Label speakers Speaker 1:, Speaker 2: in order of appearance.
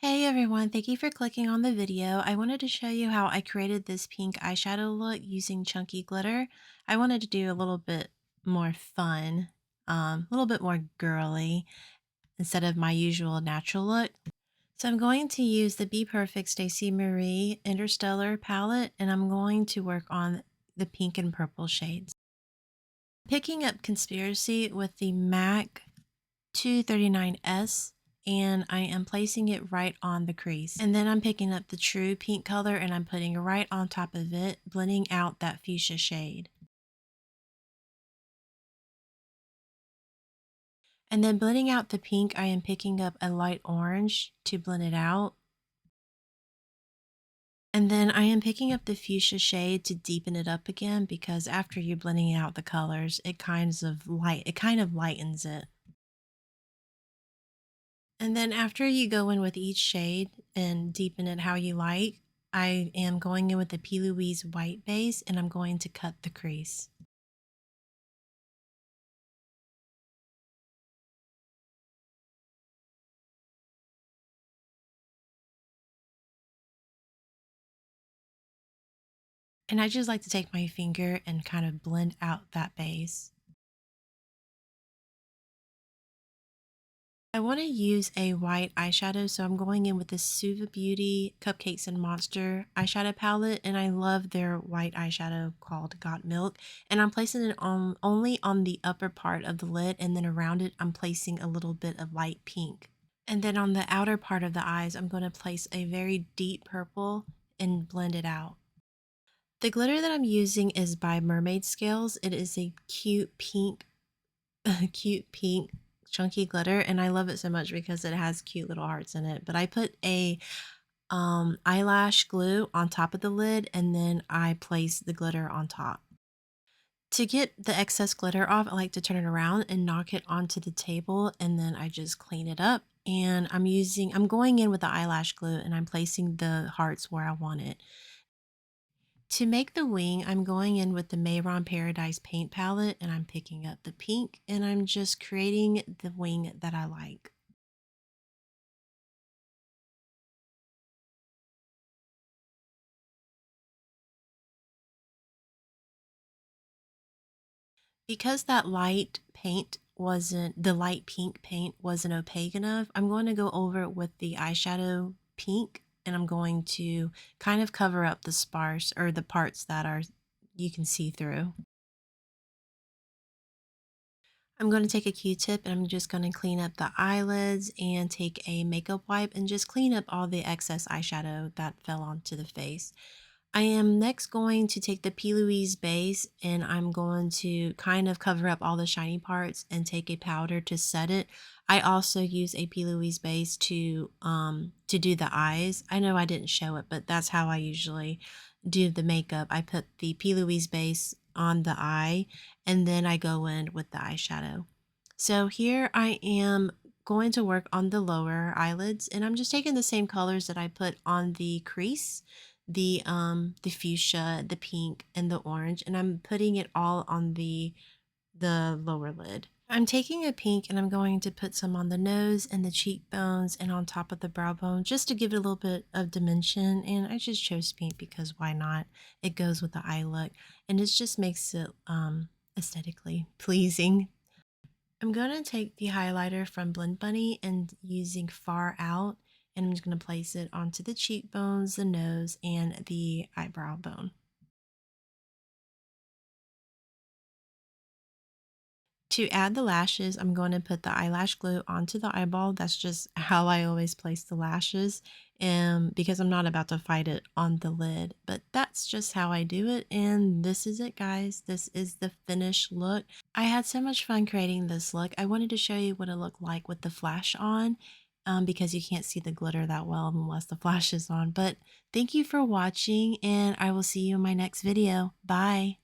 Speaker 1: Hey everyone, thank you for clicking on the video. I wanted to show you how I created this pink eyeshadow look using chunky glitter. I wanted to do a little bit more fun, a little bit more girly instead of my usual natural look. So I'm going to use the Bperfect Stacey Marie Interstellar palette and I'm going to work on the pink and purple shades. Picking up Conspiracy with the MAC 239S and I am placing it right on the crease. And then I'm picking up the true pink color and I'm putting it right on top of it, blending out that fuchsia shade. And then blending out the pink, I am picking up a light orange to blend it out. And then I am picking up the fuchsia shade to deepen it up again because after you're blending out the colors, it kind of lightens it. And then after you go in with each shade and deepen it how you like, I am going in with the P. Louise white base and I'm going to cut the crease. And I just like to take my finger and kind of blend out that base. I want to use a white eyeshadow, so I'm going in with the Suva Beauty Cupcakes and Monster eyeshadow palette, and I love their white eyeshadow called Got Milk. And I'm placing it on only on the upper part of the lid, and then around it, I'm placing a little bit of light pink. And then on the outer part of the eyes, I'm going to place a very deep purple and blend it out. The glitter that I'm using is by Mermaid Scales. It is a cute pink, cute pink chunky glitter, and I love it so much because it has cute little hearts in it. But I put a eyelash glue on top of the lid, and then I place the glitter on top. To get the excess glitter off, I like to turn it around and knock it onto the table, and then I just clean it up. And I'm going in with the eyelash glue and I'm placing the hearts where I want it. To make the wing, I'm going in with the Mayron Paradise paint palette and I'm picking up the pink and I'm just creating the wing that I like. Because that light pink paint wasn't opaque enough, I'm going to go over it with the eyeshadow pink and I'm going to kind of cover up the sparse or the parts that are you can see through. I'm going to take a Q-tip and I'm just going to clean up the eyelids and take a makeup wipe and just clean up all the excess eyeshadow that fell onto the face. I am next going to take the P. Louise base and I'm going to kind of cover up all the shiny parts and take a powder to set it. I also use a P. Louise base to do the eyes. I know I didn't show it, but that's how I usually do the makeup. I put the P. Louise base on the eye and then I go in with the eyeshadow. So here I am going to work on the lower eyelids and I'm just taking the same colors that I put on the crease, the fuchsia, the pink and the orange, and I'm putting it all on the lower lid. I'm taking a pink and I'm going to put some on the nose and the cheekbones and on top of the brow bone just to give it a little bit of dimension, and I just chose pink because why not? It goes with the eye look and it just makes it aesthetically pleasing. I'm going to take the highlighter from Blend Bunny and using Far Out, and I'm just going to place it onto the cheekbones, the nose, and the eyebrow bone. To add the lashes, I'm going to put the eyelash glue onto the eyeball. That's just how I always place the lashes, because I'm not about to fight it on the lid. But that's just how I do it, and this is it, guys. This is the finished look. I had so much fun creating this look. I wanted to show you what it looked like with the flash on, because you can't see the glitter that well unless the flash is on. But thank you for watching, and I will see you in my next video. Bye!